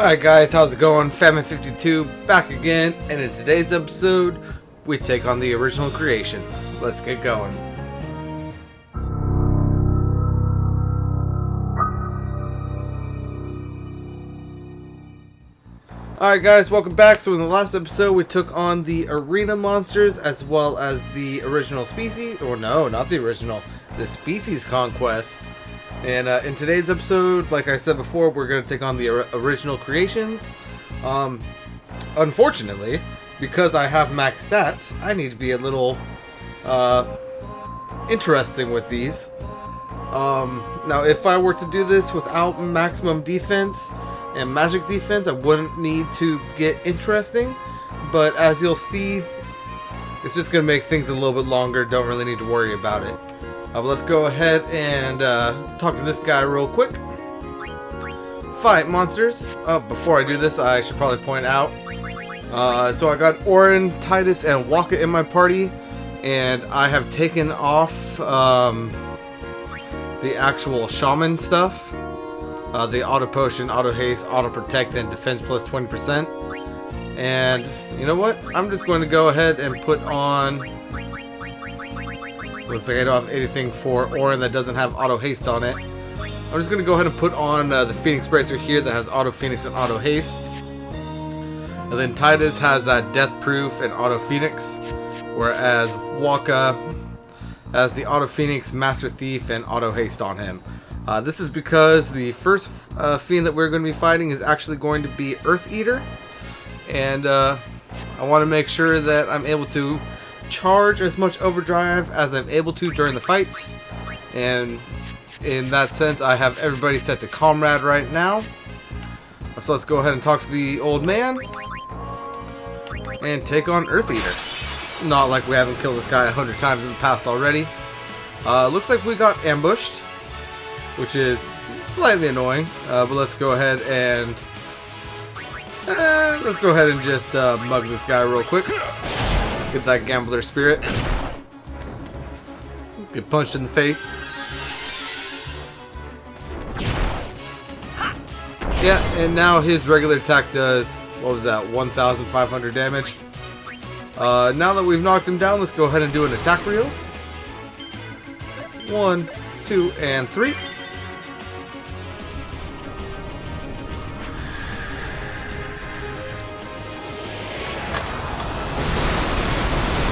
Alright guys, how's it going? Famine52 back again, and in today's episode, we take on the original creations. Let's get going. Alright guys, welcome back. So in the last episode, we took on the arena monsters as well as the original species, or no, not the original, the species conquest. And in today's episode, like I said before, we're going to take on the original creations. Unfortunately, because I have max stats, I need to be a little interesting with these. Now, if I were to do this without maximum defense and magic defense, I wouldn't need to get interesting. But as you'll see, it's just going to make things a little bit longer. Don't really need to worry about it. But let's go ahead and talk to this guy real quick. Fight monsters. Before I do this, I should probably point out. So I got Orin, Titus, and Waka in my party, and I have taken off the actual shaman stuff. The auto potion, auto haste, auto protect, and defense plus 20%. And you know what? I'm just going to go ahead and put on. Looks like I don't have anything for Orin that doesn't have auto haste on it. I'm just going to go ahead and put on the Phoenix Bracer here that has auto Phoenix and auto haste. And then Titus has that death proof and auto Phoenix, whereas Waka has the auto Phoenix, Master Thief, and auto haste on him. This is because the first fiend that we're going to be fighting is actually going to be Earth Eater, and I want to make sure that I'm able to charge as much overdrive as I'm able to during the fights, and in that sense I have everybody set to Comrade right now. So let's go ahead and talk to the old man and take on Earth Eater. Not like we haven't killed this guy 100 times in the past already. Looks like we got ambushed, which is slightly annoying, but let's go ahead and just mug this guy real quick. Get that gambler spirit. Get punched in the face. Yeah, and now his regular attack does, what was that, 1,500 damage. Now that we've knocked him down, let's go ahead and do an attack reels. 1, 2, and 3.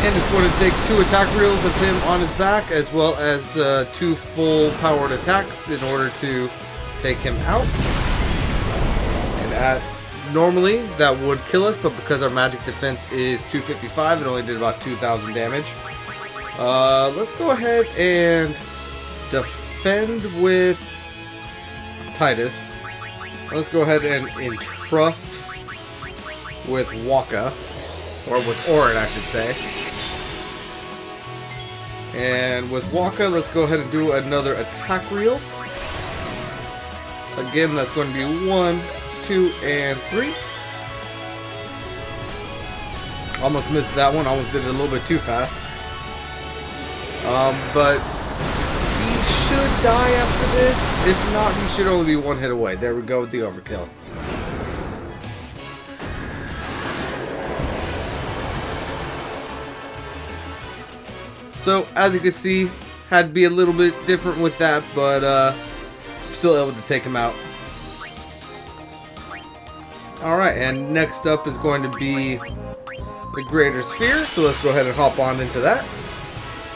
And it's going to take 2 attack reels of him on his back, as well as 2 full powered attacks in order to take him out. And normally that would kill us, but because our magic defense is 255, it only did about 2,000 damage. Let's go ahead and defend with Titus. Let's go ahead and entrust with Waka, or with Orin, I should say. And with Waka, let's go ahead and do another attack reels. Again, that's going to be 1, 2, and 3. Almost missed that one. Almost did it a little bit too fast. But he should die after this. If not, he should only be 1 hit away. There we go with the overkill. So, as you can see, had to be a little bit different with that, but still able to take him out. Alright, and next up is going to be the Greater Sphere, so let's go ahead and hop on into that.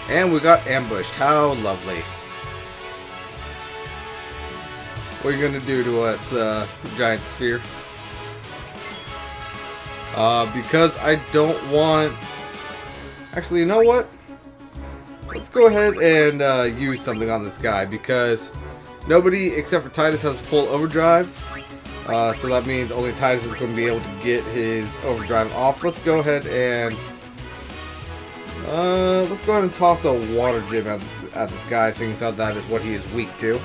And we got ambushed. How lovely. What are you going to do to us, Giant Sphere? Because I don't want... Actually, you know what? Let's go ahead and use something on this guy, because nobody except for Titus has full overdrive. So that means only Titus is going to be able to get his overdrive off. Let's go ahead and toss a water gem at this guy, seeing as how that is what he is weak to.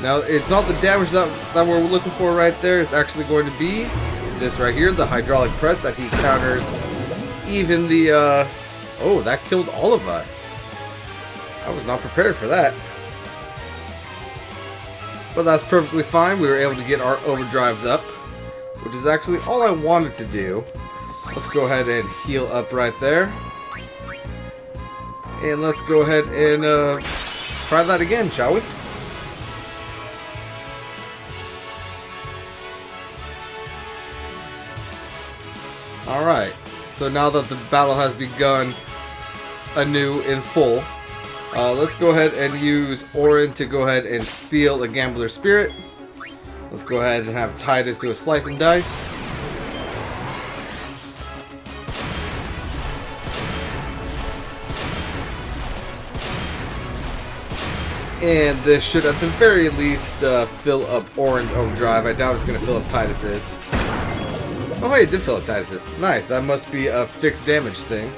Now, it's not the damage that we're looking for right there. It's actually going to be this right here, the hydraulic press that he counters. Even the, oh, that killed all of us. I was not prepared for that. But that's perfectly fine. We were able to get our overdrives up, which is actually all I wanted to do. Let's go ahead and heal up right there. And let's go ahead and try that again, shall we? Alright, so now that the battle has begun anew in full, let's go ahead and use Orin to go ahead and steal a Gambler Spirit. Let's go ahead and have Titus do a slice and dice. And this should at the very least fill up Orin's overdrive. I doubt it's going to fill up Titus's. Oh hey, it did fill up Titus's. Nice, that must be a fixed damage thing.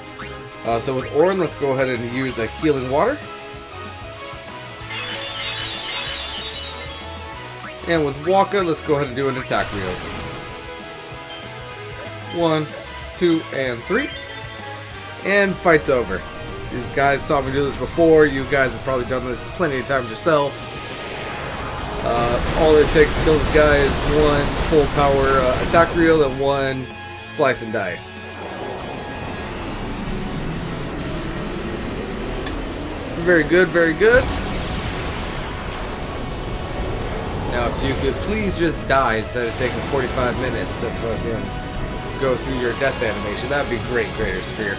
So with Orin, let's go ahead and use a healing water. And with Waka, let's go ahead and do an attack reels. 1, 2, and 3. And fight's over. These guys saw me do this before. You guys have probably done this plenty of times yourself. All it takes to kill this guy is one full power attack reel and one slice and dice. Very good, very good. Now if you could please just die instead of taking 45 minutes to fucking go through your death animation, that'd be great, Greater Sphere.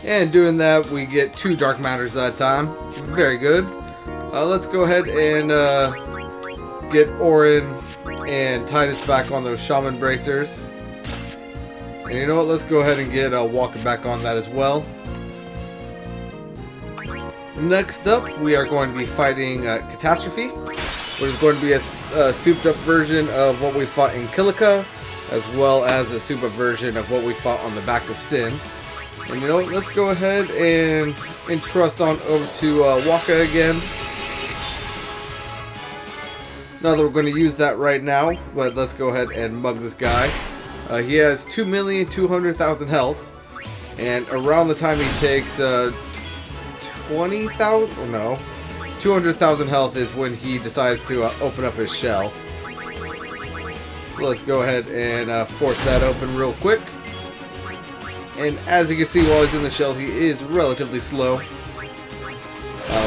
And doing that, we get 2 Dark Matters that time. Very good. Let's go ahead and get Orin and Titus back on those Shaman Bracers. And you know what? Let's go ahead and get Walker back on that as well. Next up, we are going to be fighting Catastrophe, which is going to be a souped up version of what we fought in Kilika, as well as a souped up version of what we fought on the back of Sin. And you know what, let's go ahead and entrust on over to Waka again. Not that we're going to use that right now, but let's go ahead and mug this guy. He has 2,200,000 health, and around the time he takes 20,000, or no, 200,000 health is when he decides to open up his shell. So let's go ahead and force that open real quick. And as you can see, while he's in the shell, he is relatively slow,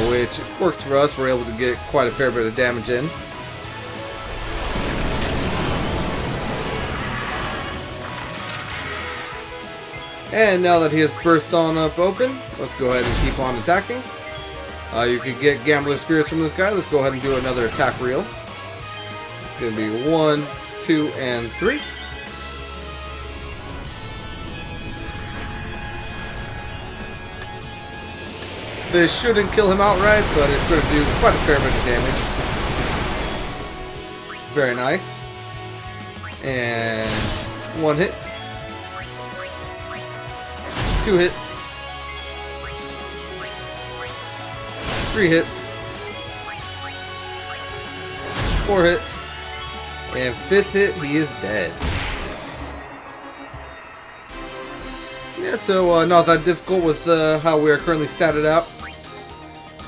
which works for us. We're able to get quite a fair bit of damage in. And now that he has burst on up open, let's go ahead and keep on attacking. You can get Gambler Spirits from this guy. Let's go ahead and do another attack reel. It's going to be 1, 2, and 3. This shouldn't kill him outright, but it's going to do quite a fair bit of damage. Very nice. And 1 hit. 2 hit. 3 hit. 4 hit. And 5th hit, he is dead. Yeah, so not that difficult with how we are currently statted out.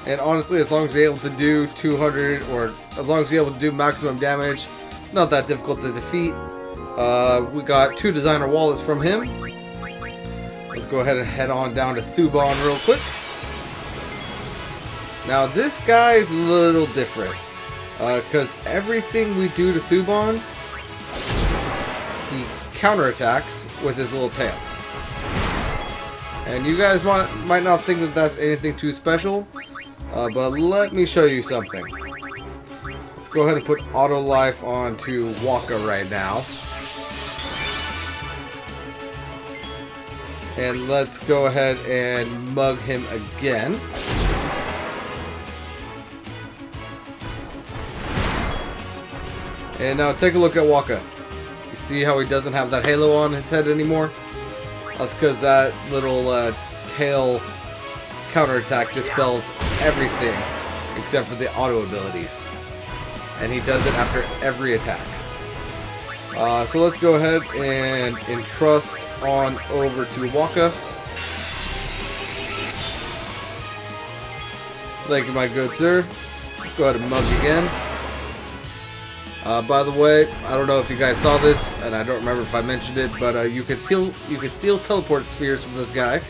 And honestly, as long as you're able to do 200, or as long as you're able to do maximum damage, not that difficult to defeat. We got 2 designer wallets from him. Let's go ahead and head on down to Thuban real quick. Now this guy is a little different, because everything we do to Thuban, he counterattacks with his little tail. And you guys might not think that that's anything too special, but let me show you something. Let's go ahead and put auto life onto Waka right now. And let's go ahead and mug him again. And now take a look at Waka. You see how he doesn't have that halo on his head anymore? That's because that little tail counterattack dispels everything except for the auto abilities. And he does it after every attack. So let's go ahead and entrust on over to Waka. Thank you, my good sir. Let's go ahead and mug again. By the way, I don't know if you guys saw this, and I don't remember if I mentioned it, but you can steal teleport spheres from this guy.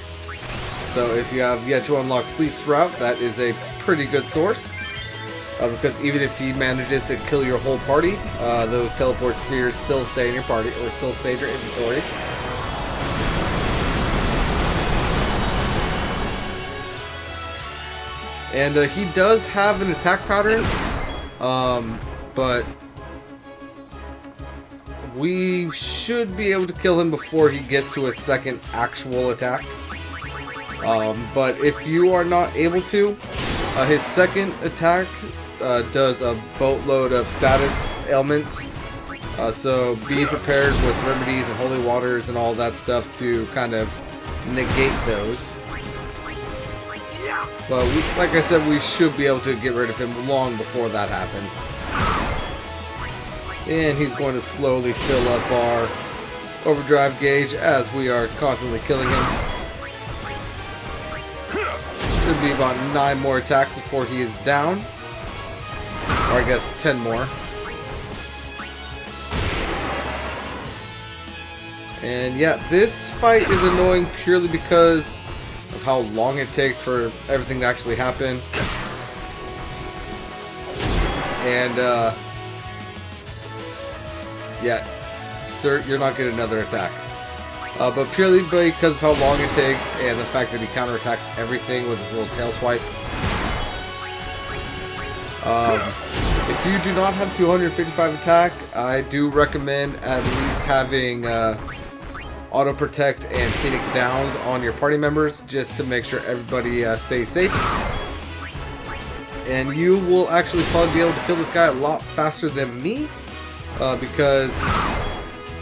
So if you have yet to unlock Sleep Sprout, that is a pretty good source. Because even if he manages to kill your whole party, those teleport spheres still stay in your party, or still stay in your inventory. And he does have an attack pattern, but we should be able to kill him before he gets to his second actual attack. But if you are not able to, his second attack does a boatload of status ailments. So be prepared with remedies and holy waters and all that stuff to kind of negate those. But like I said, we should be able to get rid of him long before that happens. And he's going to slowly fill up our overdrive gauge as we are constantly killing him. Should be about 9 more attacks before he is down. Or I guess 10 more. And yeah, this fight is annoying purely because of how long it takes for everything to actually happen. And yeah, sir, you're not getting another attack. But purely because of how long it takes and the fact that he counterattacks everything with his little tail swipe. If you do not have 255 attack, I do recommend at least having Auto Protect and Phoenix Downs on your party members just to make sure everybody stays safe. And you will actually probably be able to kill this guy a lot faster than me because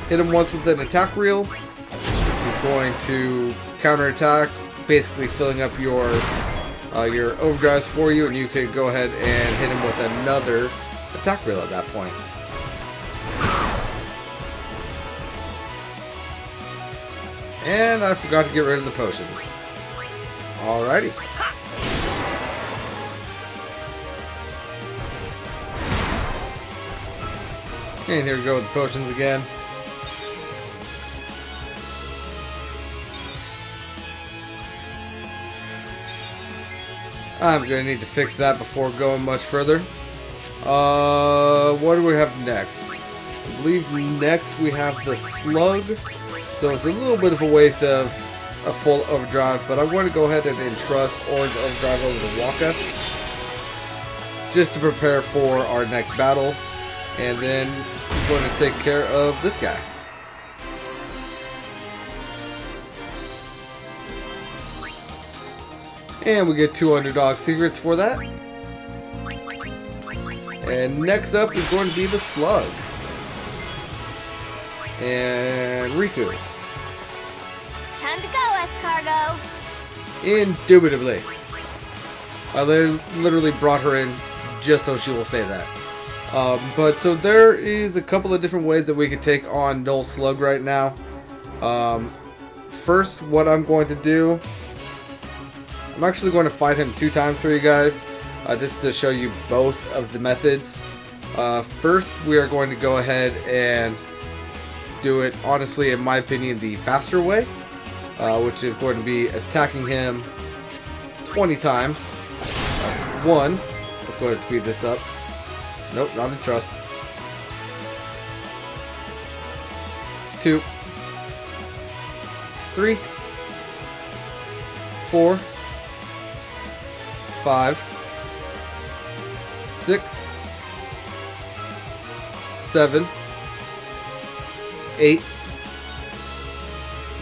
hit him once with an attack reel. He's going to counterattack, basically filling up your overdrives for you, and you can go ahead and hit him with another attack reel at that point. And I forgot to get rid of the potions. Alrighty. And here we go with the potions again. I'm going to need to fix that before going much further. What do we have next? I believe next we have the slug. So it's a little bit of a waste of a full overdrive, but I'm going to go ahead and entrust orange overdrive over to Waka just to prepare for our next battle. And then I'm going to take care of this guy. And we get 2 underdog secrets for that. And next up is going to be the slug. And Riku. Time to go, escargot. Indubitably. I literally brought her in just so she will say that. But so there is a couple of different ways that we could take on Null Slug right now. First, what I'm going to do, I'm actually going to fight him 2 times for you guys, just to show you both of the methods. First, we are going to go ahead and do it, honestly, in my opinion, the faster way, which is going to be attacking him 20 times. That's 1. Let's go ahead and speed this up. Nope, not in trust. 2, 3, 4, 5, 6, 7, 8,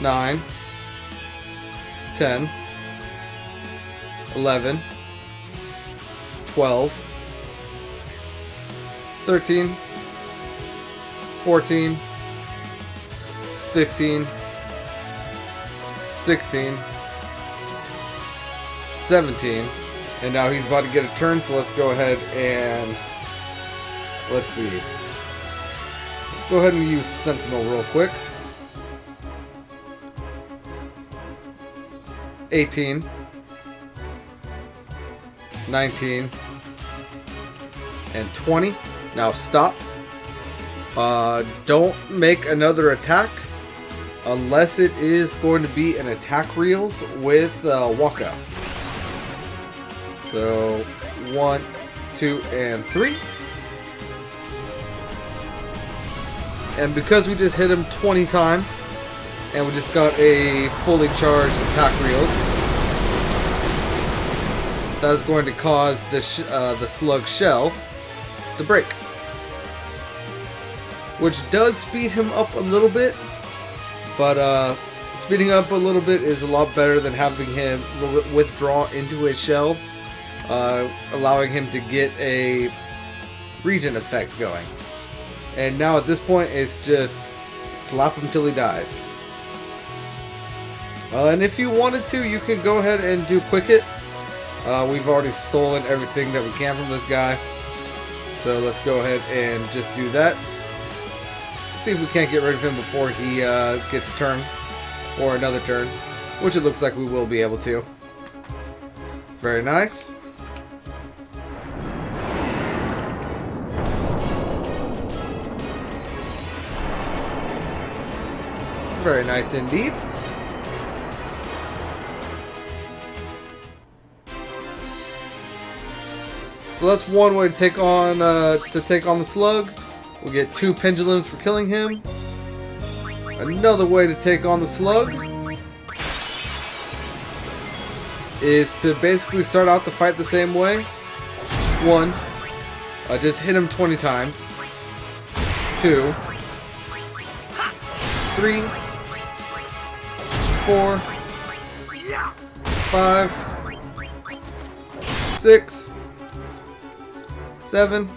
9, 10, 11, 12, 13, 14, 15, 16, 17, and now he's about to get a turn, so let's go ahead and let's Go ahead and use Sentinel real quick. 18. 19. And 20. Now stop. Don't make another attack unless it is going to be an attack reels with Waka. So 1, 2, and 3. And because we just hit him 20 times, and we just got a fully charged attack reels, that is going to cause the slug shell to break. Which does speed him up a little bit, but speeding up a little bit is a lot better than having him withdraw into his shell, allowing him to get a regen effect going. And now at this point, it's just slap him till he dies. And if you wanted to, you can go ahead and do quick hit. We've already stolen everything that we can from this guy, so let's go ahead and just do that. See if we can't get rid of him before he gets a turn or another turn, which it looks like we will be able to. Very nice. Very nice indeed. So that's one way to take on the slug. We get 2 pendulums for killing him. Another way to take on the slug is to basically start out the fight the same way. 1, just hit him 20 times. 2, 3, 4, 5, 6, 7,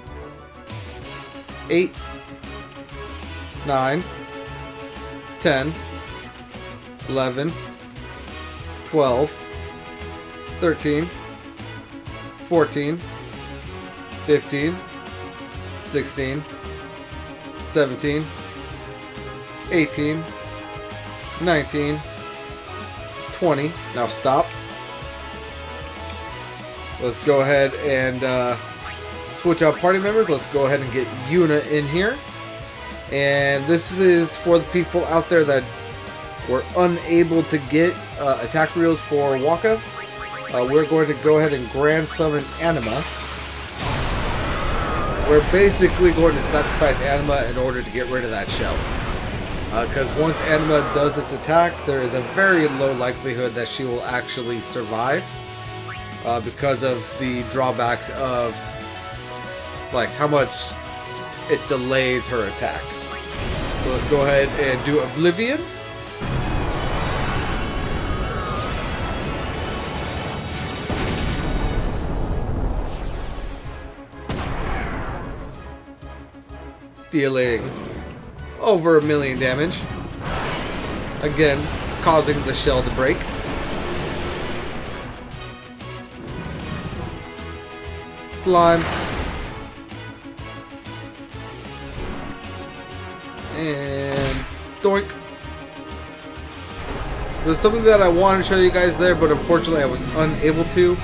8, 9, 10, 11, 12, 13, 14, 15, 16, 17, 18, 19, 20. Now stop. Let's go ahead and switch out party members. Let's go ahead and get Yuna in here. And this is for the people out there that were unable to get attack reels for Waka. We're going to go ahead and Grand Summon Anima. We're basically going to sacrifice Anima in order to get rid of that shell. Because once Anima does this attack, there is a very low likelihood that she will actually survive. Because of the drawbacks of like how much it delays her attack. So let's go ahead and do Oblivion. Dealing over 1,000,000 damage. Again, causing the shell to break. Slime. And doink. There's something that I wanted to show you guys there, but unfortunately I was unable to.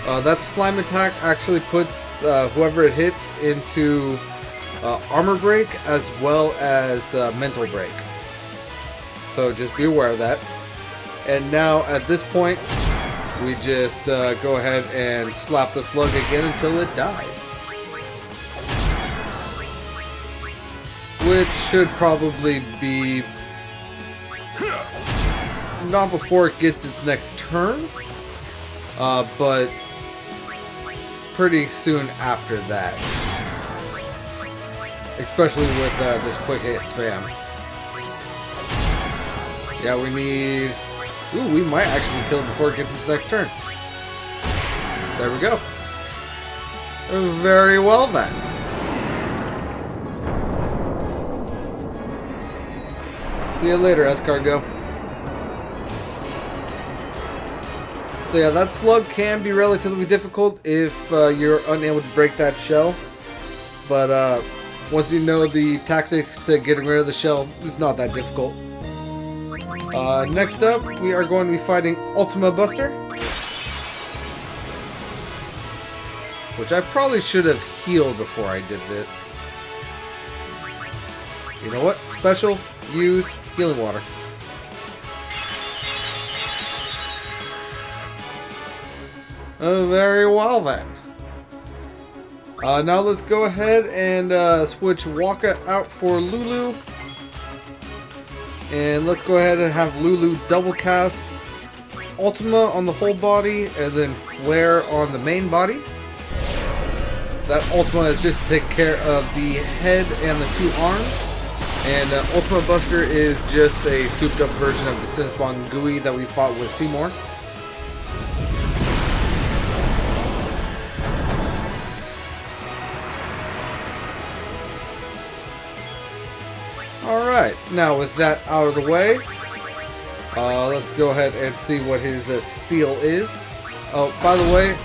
That slime attack actually puts whoever it hits into armor break as well as mental break. So just be aware of that. And now at this point, we just go ahead and slap the slug again until it dies. Which should probably be not before it gets its next turn, but pretty soon after that. Especially with this quick hit spam. Yeah, we need... Ooh, we might actually kill it before it gets its next turn. There we go. Very well then. See you later, Escargo. So yeah, that slug can be relatively difficult if you're unable to break that shell. But Once you know the tactics to getting rid of the shell, it's not that difficult. Next up, we are going to be fighting Ultima Buster. Which I probably should have healed before I did this. You know what? Special, use healing water. Very well then. Now let's go ahead and switch Waka out for Lulu. And let's go ahead and have Lulu double cast Ultima on the whole body and then Flare on the main body. That Ultima is just to take care of the head and the 2 arms. And Ultima Buster is just a souped up version of the Sinspawn GUI that we fought with Seymour. Alright, now with that out of the way, let's go ahead and see what his steal is. Oh, by the way,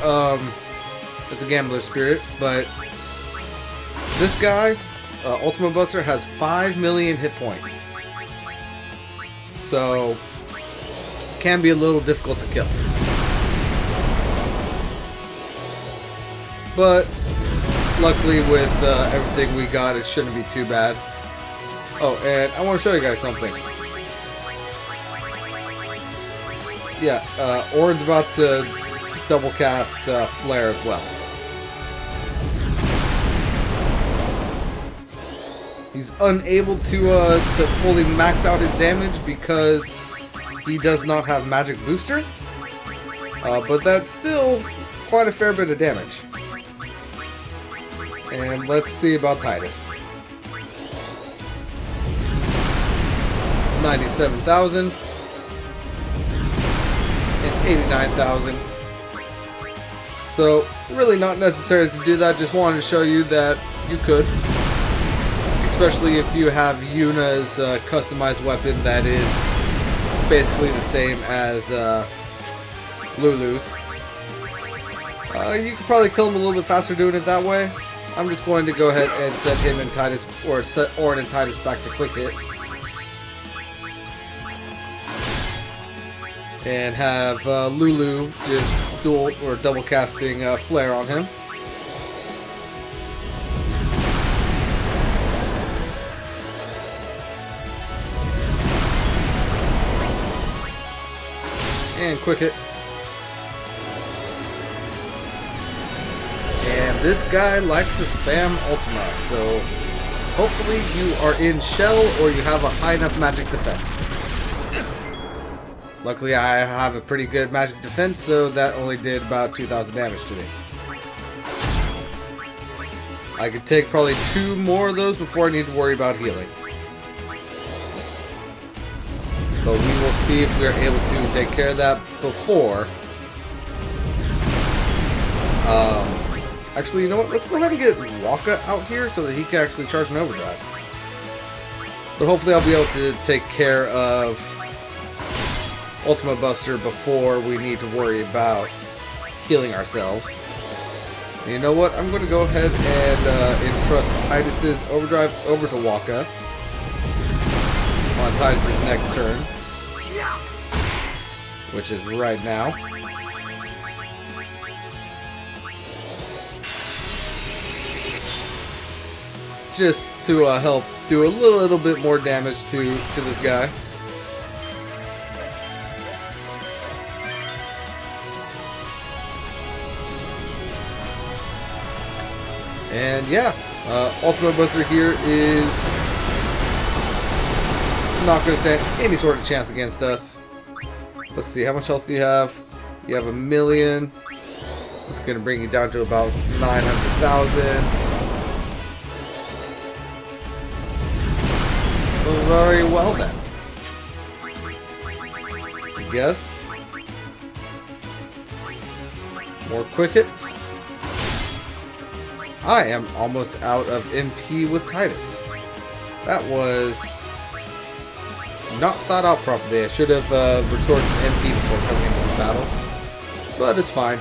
it's a gambler spirit, but this guy, Ultima Buster, has 5 million hit points. So, can be a little difficult to kill. But, luckily with everything we got, it shouldn't be too bad. Oh, and I want to show you guys something. Yeah, Orin's about to double cast Flare as well. He's unable to fully max out his damage because he does not have magic booster. But that's still quite a fair bit of damage. And let's see about Titus. 97,000 and 89,000. So really not necessary to do that, just wanted to show you that you could. Especially if you have Yuna's customized weapon that is basically the same as Lulu's. You could probably kill him a little bit faster doing it that way. I'm just going to go ahead and set him and Titus, or set Orin and Titus back to quick hit. And have Lulu just dual or double casting Flare on him. And quick hit. And this guy likes to spam Ultima, so hopefully you are in shell or you have a high enough magic defense. Luckily I have a pretty good magic defense, so that only did about 2,000 damage to me. I could take probably 2 more of those before I need to worry about healing. But we will see if we are able to take care of that before. Actually, you know what? Let's go ahead and get Waka out here so that he can actually charge an overdrive. But hopefully I'll be able to take care of Ultima Buster before we need to worry about healing ourselves. And you know what? I'm going to go ahead and entrust Titus's overdrive over to Waka on Titus's next turn, which is right now. Just to help do a little bit more damage to this guy. And yeah, Ultima Buster here is not going to stand any sort of chance against us. Let's see, how much health do you have? You have 1,000,000. It's going to bring you down to about 900,000. Well, very well then. I guess. More quick hits. I am almost out of MP with Titus. That was not thought out properly. I should have restored some MP before coming into the battle. But it's fine.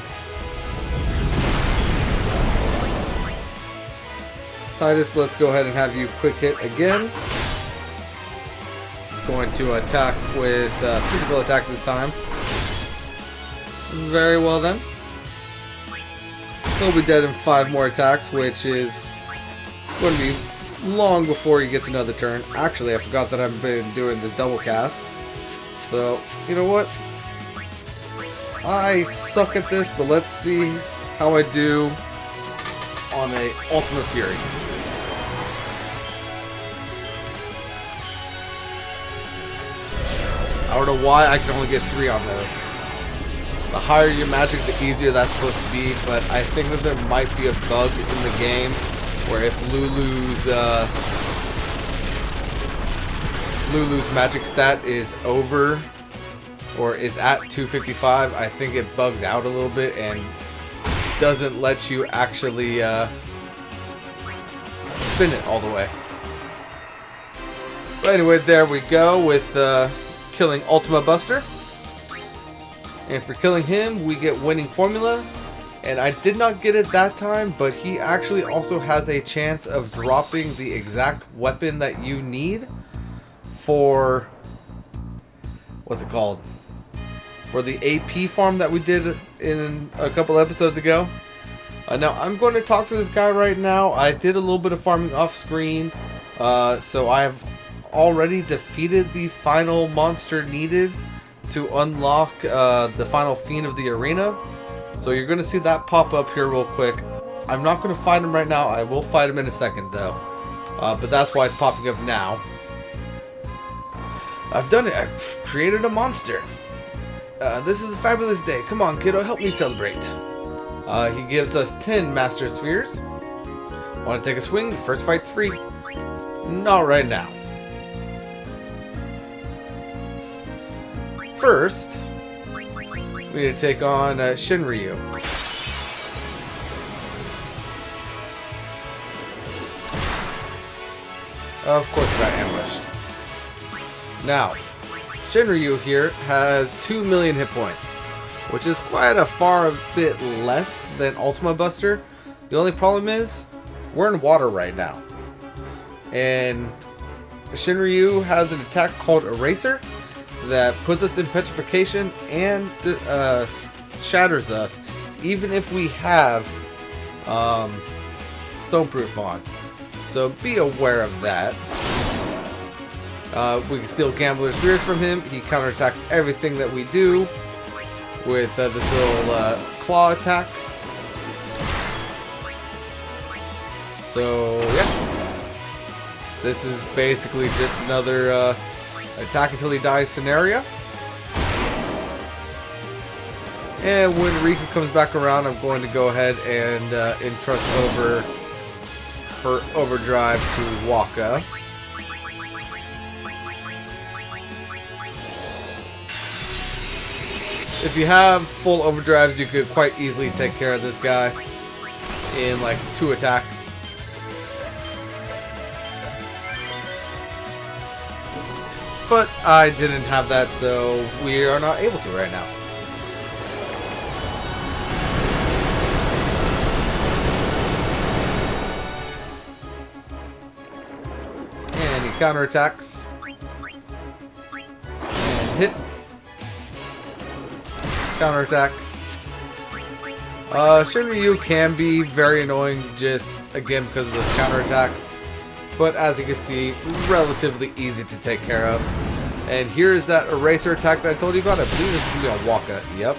Titus, let's go ahead and have you quick hit again. He's going to attack with physical attack this time. Very well then. He'll be dead in 5 more attacks, which is going to be long before he gets another turn. Actually, I forgot that I've been doing this double cast. So, you know what? I suck at this, but let's see how I do on a Ultimate Fury. I don't know why I can only get 3 on those. The higher your magic, the easier that's supposed to be, but I think that there might be a bug in the game where if Lulu's magic stat is over or is at 255, I think it bugs out a little bit and doesn't let you actually spin it all the way. But anyway, there we go with killing Ultima Buster. And for killing him, we get winning formula. And I did not get it that time, but he actually also has a chance of dropping the exact weapon that you need for, what's it called? For the AP farm that we did in a couple episodes ago. Now, I'm going to talk to this guy right now. I did a little bit of farming off screen. So I have already defeated the final monster needed to unlock the final fiend of the arena. So you're going to see that pop up here real quick. I'm not going to fight him right now. I will fight him in a second though. But that's why it's popping up now. I've done it. I've created a monster. This is a fabulous day. Come on, kiddo, help me celebrate. He gives us 10 Master Spheres. Want to take a swing? The first fight's free. Not right now. First, we need to take on Shinryu. Of course, we got ambushed. Now, Shinryu here has 2 million hit points, which is quite a far bit less than Ultima Buster. The only problem is, we're in water right now. And Shinryu has an attack called Eraser that puts us in petrification and shatters us, even if we have Stoneproof on. So be aware of that. We can steal Gambler's Spears from him. He counterattacks everything that we do with this little claw attack. So yeah, this is basically just another attack until he dies scenario. And when Riku comes back around, I'm going to go ahead and entrust over her overdrive to Waka. If you have full overdrives, you could quite easily take care of this guy in like 2 attacks. But I didn't have that, so we are not able to right now. And he counterattacks. And hit. Counterattack. Shinryu can be very annoying just, again, because of those counterattacks. But as you can see, relatively easy to take care of. And here's that eraser attack that I told you about. I believe this is going to be on Waka. Yep.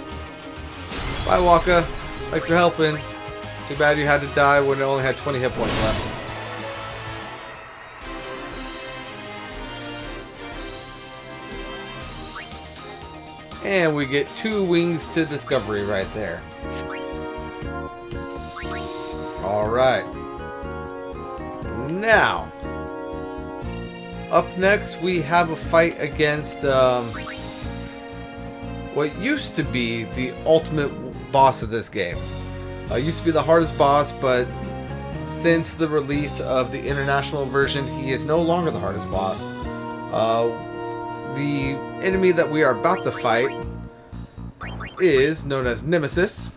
Bye, Waka. Thanks for helping. Too bad you had to die when it only had 20 hit points left. And we get 2 wings to discovery right there. Alright. Now, up next we have a fight against what used to be the ultimate boss of this game. Used to be the hardest boss, but since the release of the international version, he is no longer the hardest boss. The enemy that we are about to fight is known as Nemesis.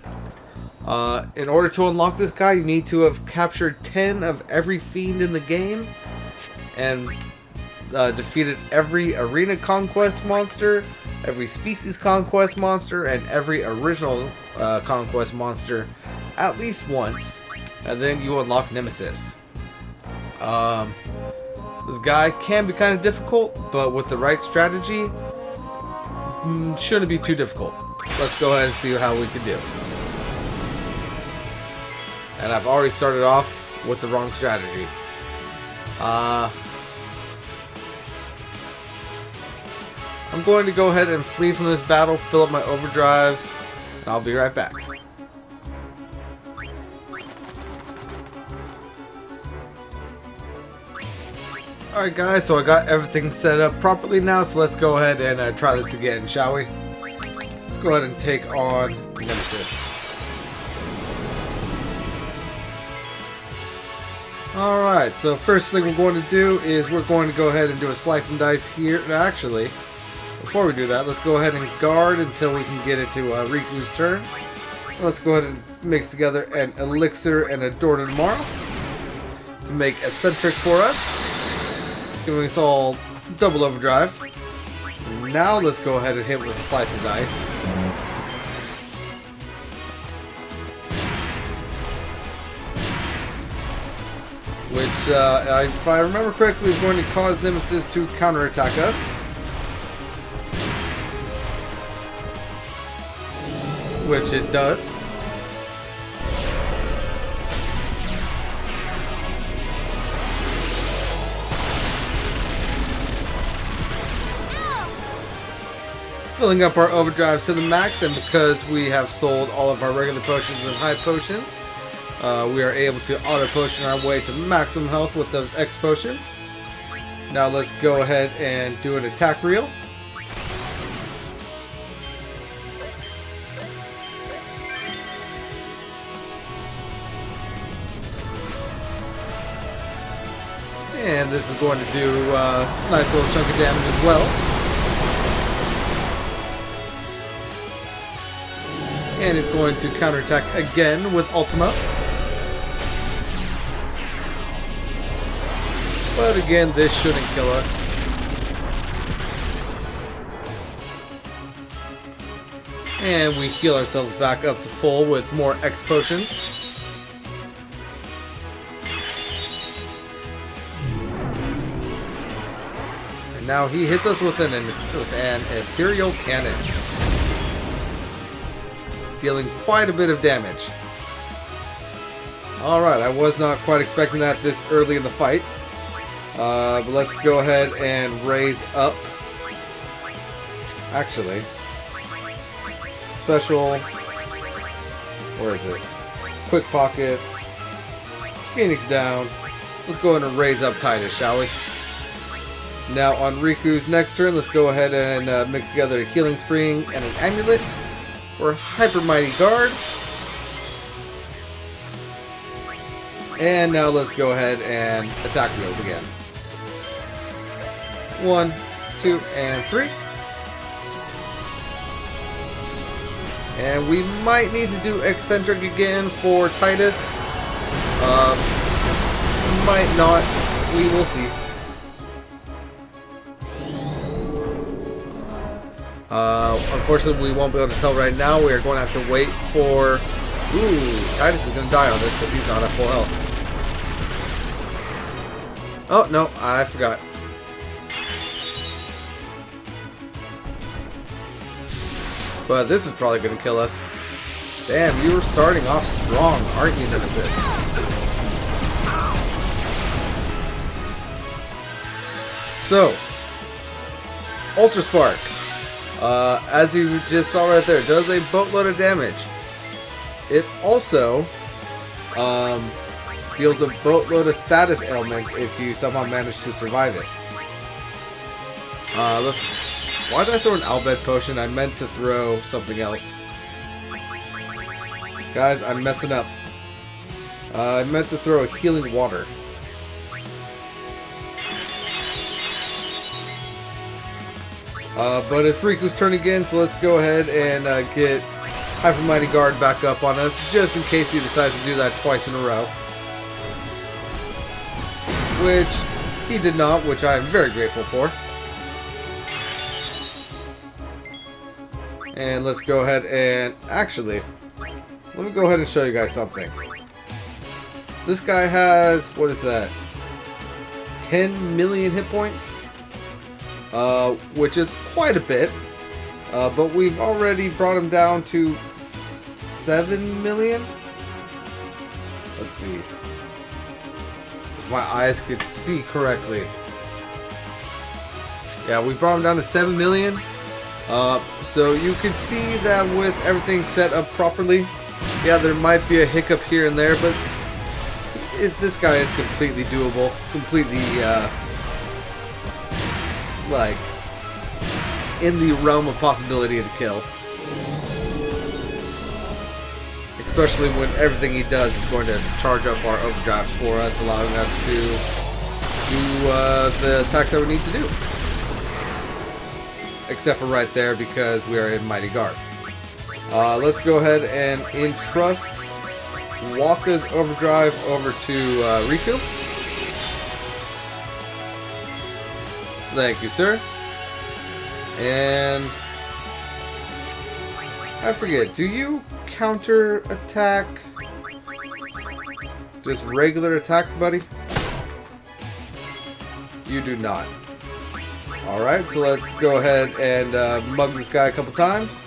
In order to unlock this guy, you need to have captured 10 of every fiend in the game and defeated every arena conquest monster, every species conquest monster, and every original conquest monster at least once, and then you unlock Nemesis. This guy can be kind of difficult, but with the right strategy, shouldn't be too difficult. Let's go ahead and see how we can do. And I've already started off with the wrong strategy. I'm going to go ahead and flee from this battle, fill up my overdrives, and I'll be right back. Alright guys, so I got everything set up properly now, so let's go ahead and try this again, shall we? Let's go ahead and take on Nemesis. Alright, so first thing we're going to do is we're going to go ahead and do a slice and dice here. And actually, before we do that, let's go ahead and guard until we can get it to Riku's turn. Let's go ahead and mix together an elixir and a door to tomorrow to make eccentric for us, giving us all double overdrive. Now let's go ahead and hit with a slice of dice. Which, if I remember correctly, is going to cause Nemesis to counterattack us. Which it does. Filling up our overdrives to the max, and because we have sold all of our regular potions and high potions, we are able to auto potion our way to maximum health with those X potions. Now let's go ahead and do an attack reel. And this is going to do a nice little chunk of damage as well. And he's going to counterattack again with Ultima. But again, this shouldn't kill us. And we heal ourselves back up to full with more X potions. And now he hits us with an Ethereal Cannon, dealing quite a bit of damage. Alright, I was not quite expecting that this early in the fight. But let's go ahead and raise up. Actually, special, where is it? Quick Pockets, Phoenix down. Let's go ahead and raise up Titus, shall we? Now on Riku's next turn, let's go ahead and mix together a Healing Spring and an Amulet for Hyper Mighty Guard. And now let's go ahead and attack wheels again. 1, 2, and 3. And we might need to do eccentric again for Titus. Might not. We will see. Unfortunately, we won't be able to tell right now. We are going to have to wait for... Ooh, Titus is going to die on this because he's not at full health. Oh, no, I forgot. But this is probably going to kill us. Damn, you were starting off strong, aren't you, Nemesis? So, Ultra Spark. As you just saw right there, does a boatload of damage. It also deals a boatload of status ailments if you somehow manage to survive it. Why did I throw an Albed potion? I meant to throw something else. Guys, I'm messing up. I meant to throw a healing water. But it's Riku's turn again, so let's go ahead and get Hyper Mighty Guard back up on us, just in case he decides to do that twice in a row. Which he did not, which I am very grateful for. And let's go ahead and... Actually, let me go ahead and show you guys something. This guy has... What is that? 10 million hit points? Which is quite a bit. But we've already brought him down to 7 million? Let's see. If my eyes could see correctly. Yeah, we brought him down to 7 million. So you can see that with everything set up properly, yeah, there might be a hiccup here and there, but this guy is completely doable. Completely, like, in the realm of possibility to kill. Especially when everything he does is going to charge up our overdrives for us, allowing us to do the attacks that we need to do. Except for right there, because we are in Mighty Guard. Let's go ahead and entrust Wakka's overdrive over to Riku. Thank you, sir. And I forget, do you counter attack just regular attacks, buddy? You do not. Alright, so let's go ahead and mug this guy a couple times.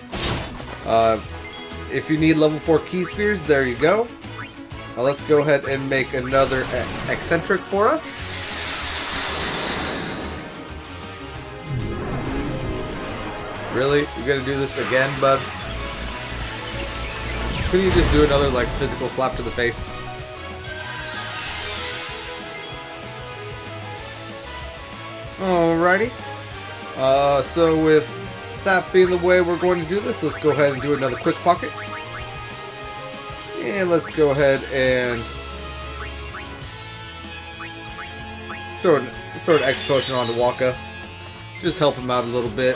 If you need level 4 key spheres, there you go. Let's go ahead and make another eccentric for us. Really? You're gonna do this again, bud? Couldn't you just do another, like, physical slap to the face? Alrighty. So with that being the way we're going to do this, let's go ahead and do another quick pockets. And let's go ahead and throw an X potion onto Wakka. Just help him out a little bit.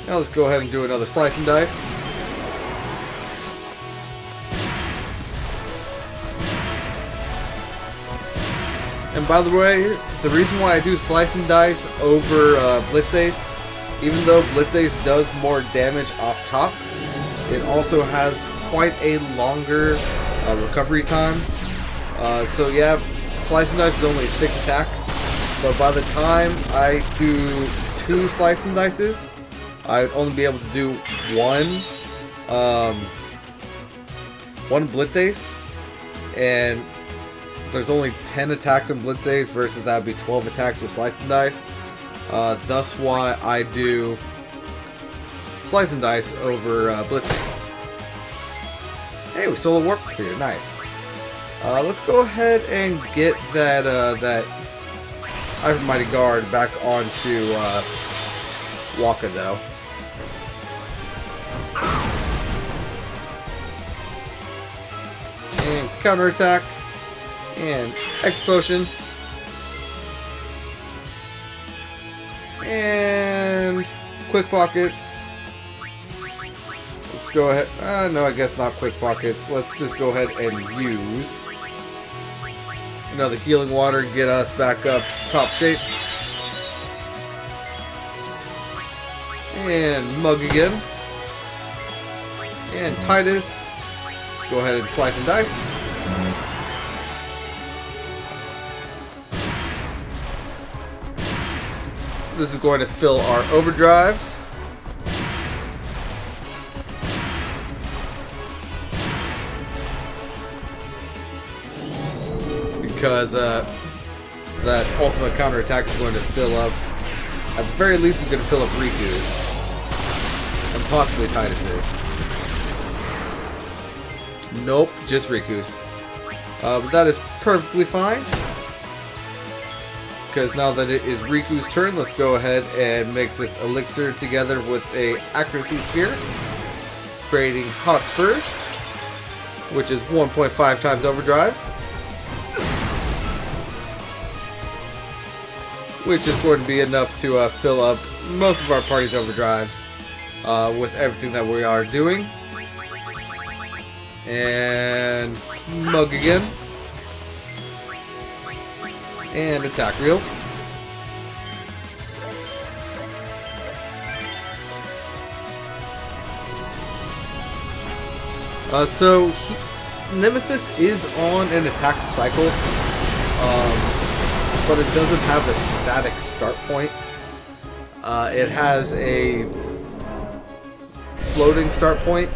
Now let's go ahead and do another slice and dice. And by the way, the reason why I do slice and dice over Blitz Ace, even though Blitz Ace does more damage off top, it also has quite a longer recovery time. So yeah, slice and dice is only 6 attacks, but by the time I do 2 slice and dices, I would only be able to do one Blitz Ace, and there's only 10 attacks in Blitz Ace versus that would be 12 attacks with Slice and Dice. Thus why I do Slice and Dice over Blitz Ace. Hey, we stole a Warp Sphere. Nice. Let's go ahead and get that Hyper Mighty Guard back onto Wakka, though. And counterattack. And X Potion. And Quick Pockets. Let's go ahead. No, I guess not Quick Pockets. Let's just go ahead and use another Healing Water, get us back up top shape. And Mug again. And Titus. Go ahead and Slice and Dice. This is going to fill our overdrives. Because that ultimate counterattack is going to fill up, at the very least it's going to fill up Riku's. And possibly Titus's. Nope, just Riku's. But that is perfectly fine. Because now that it is Riku's turn, let's go ahead and mix this elixir together with a accuracy sphere, creating Hot Spurs, which is 1.5 times overdrive, which is going to be enough to fill up most of our party's overdrives with everything that we are doing. And mug again. And attack reels. Nemesis is on an attack cycle, but it doesn't have a static start point. It has a floating start point,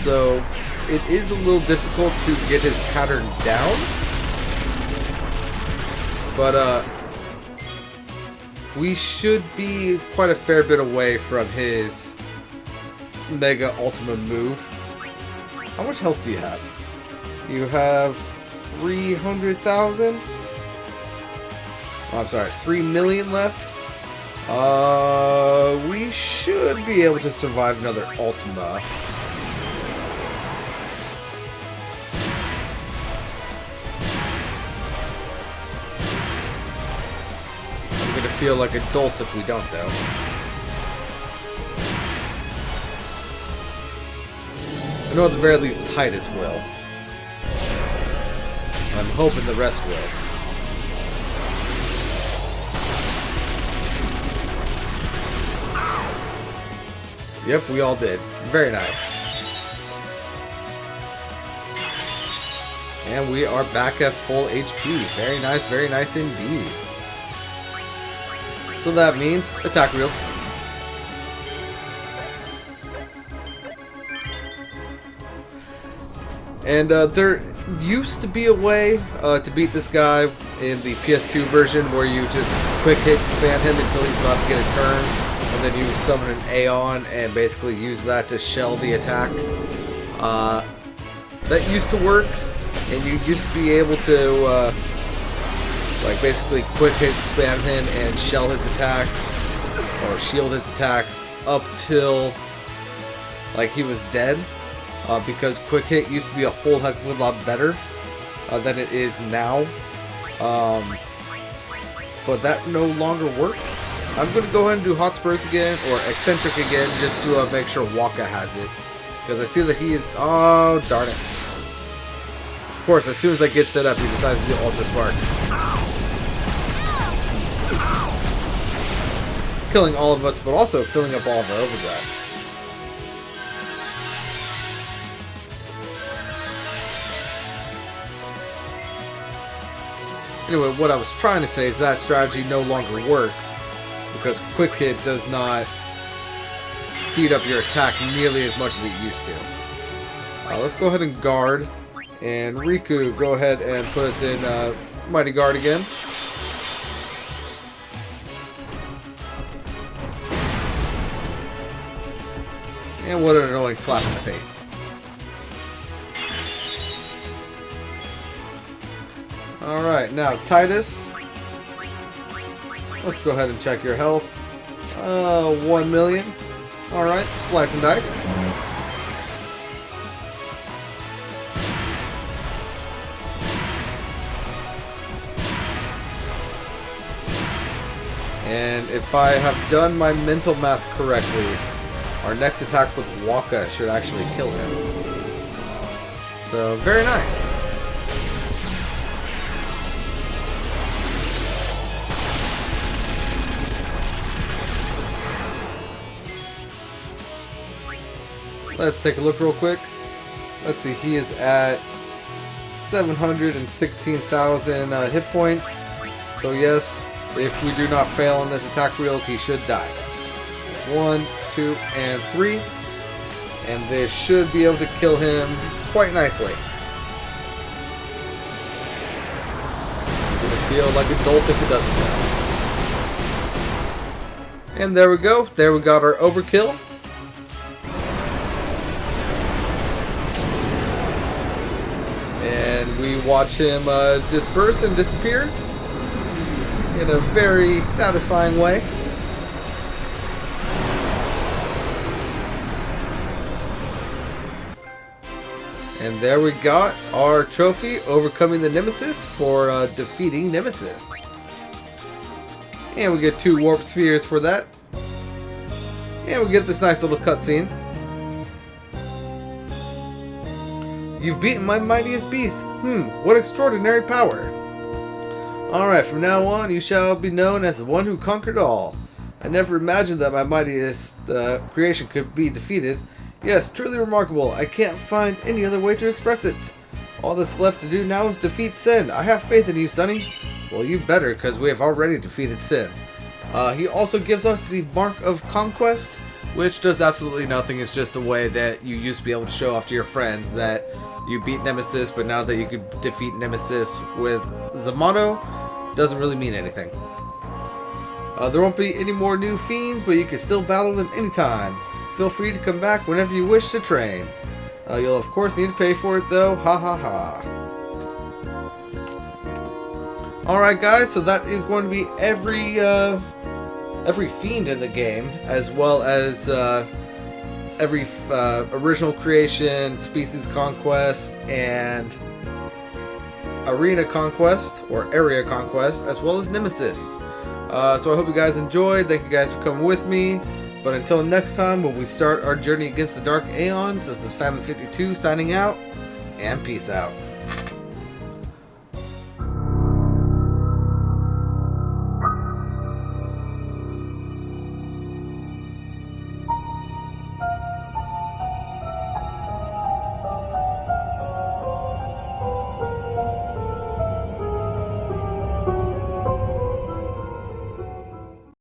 so it is a little difficult to get his pattern down. But we should be quite a fair bit away from his Mega Ultima move. How much health do you have? You have 300,000? Oh, I'm sorry, 3 million left? We should be able to survive another Ultima. I'm gonna feel like a dolt if we don't, though. I know at the very least Titus will. I'm hoping the rest will. Yep, we all did. Very nice. And we are back at full HP. Very nice indeed. So that means attack reels. And there used to be a way to beat this guy in the PS2 version where you just quick hit spam him until he's about to get a turn, and then you summon an Aeon and basically use that to shell the attack. That used to work, and you used to be able to like basically quick hit spam him and shell his attacks or shield his attacks up till like he was dead. Because quick hit used to be a whole heck of a lot better than it is now. But that no longer works. I'm going to go ahead and do Hot Spurs again, or Eccentric again, just to make sure Waka has it. Because I see that he is... Oh, darn it. Of course, as soon as I get set up, he decides to do Ultra Spark. Killing all of us, but also filling up all of our overdrives. Anyway, what I was trying to say is that strategy no longer works because quick hit does not speed up your attack nearly as much as it used to. Let's go ahead and guard, and Riku, go ahead and put us in Mighty Guard again. And what an annoying slap in the face. Alright, now Titus. Let's go ahead and check your health. 1 million. Alright, slice and dice. And if I have done my mental math correctly, our next attack with Waka should actually kill him. So, very nice. Let's take a look real quick. Let's see, he is at 716,000 hit points. So yes, if we do not fail on this attack reels, he should die. 1, 2, and 3. And this should be able to kill him quite nicely. It's gonna feel like a dolt if it doesn't now. And there we go. There we got our overkill. And we watch him disperse and disappear in a very satisfying way. And there we got our trophy, overcoming the Nemesis for defeating Nemesis. And we get 2 warp spheres for that. And we get this nice little cutscene. You've beaten my mightiest beast. What extraordinary power. Alright, from now on you shall be known as the one who conquered all. I never imagined that my mightiest creation could be defeated. Yes, truly remarkable. I can't find any other way to express it. All that's left to do now is defeat Sin. I have faith in you, Sonny. Well, you better, because we have already defeated Sin. He also gives us the Mark of Conquest, which does absolutely nothing. It's just a way that you used to be able to show off to your friends that you beat Nemesis, but now that you could defeat Nemesis with Zamato, doesn't really mean anything. There won't be any more new fiends, but you can still battle them anytime. Feel free to come back whenever you wish to train. You'll of course need to pay for it though, ha ha ha. Alright guys, so that is going to be every fiend in the game, as well as every original creation, species conquest, and arena conquest, or area conquest, as well as Nemesis. So I hope you guys enjoyed. Thank you guys for coming with me. But until next time, when we start our journey against the Dark Aeons, this is Famine52 signing out, and peace out.